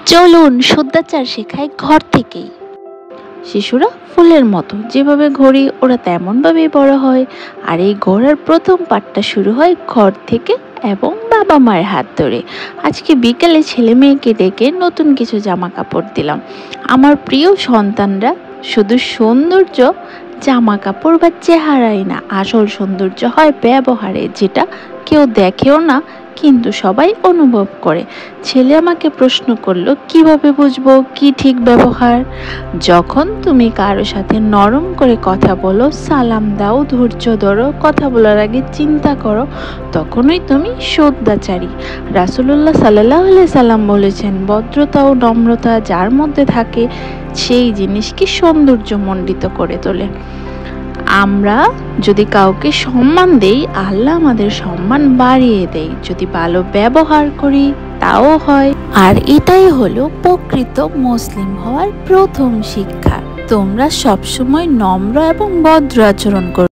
চলুন শুদ্ধাচার শেখাই ঘর থেকেই। শিশুরা ফুলের মতো যেভাবে ঘড়ি ওরা তেমনভাবেই বড় হয়। আর এই ঘোরার প্রথম পাঠটা শুরু হয় ঘর থেকে এবং বাবা মায়ের হাত ধরে। আজকে বিকেলে ছেলে মেয়েকে ডেকে নতুন কিছু জামা কাপড় দিলাম। আমার প্রিয় সন্তানরা শুধু সৌন্দর্য জামা কাপড় বা চেহারাই না, আসল সৌন্দর্য হয় ব্যবহারে, যেটা কেউ দেখেও না কিন্তু সবাই অনুভব করে। ছেলে আমাকে প্রশ্ন করলো, কিভাবে বুঝবো কি ঠিক ব্যবহার? যখন তুমি কারো সাথে নরম করে কথা বলো, সালাম দাও, ধৈর্য ধরো, কথা বলার আগে চিন্তা করো, তখনই তুমি সদাচারী। রাসূলুল্লাহ সাল্লাল্লাহু আলাইহি সাল্লাম বলেছেন, ভদ্রতা ও নম্রতা যার মধ্যে থাকে সেই জিনিসকে সৌন্দর্যমণ্ডিত করে তোলে। আমরা যদি কাউকে সম্মান দেই, আল্লাহ আমাদের সম্মান বাড়িয়ে দেয়। যদি ভালো ব্যবহার করি তাও হয়। আর এটাই হলো প্রকৃত মুসলিম হওয়ার প্রথম শিক্ষা। তোমরা সবসময় নম্র এবং ভদ্র আচরণ করো।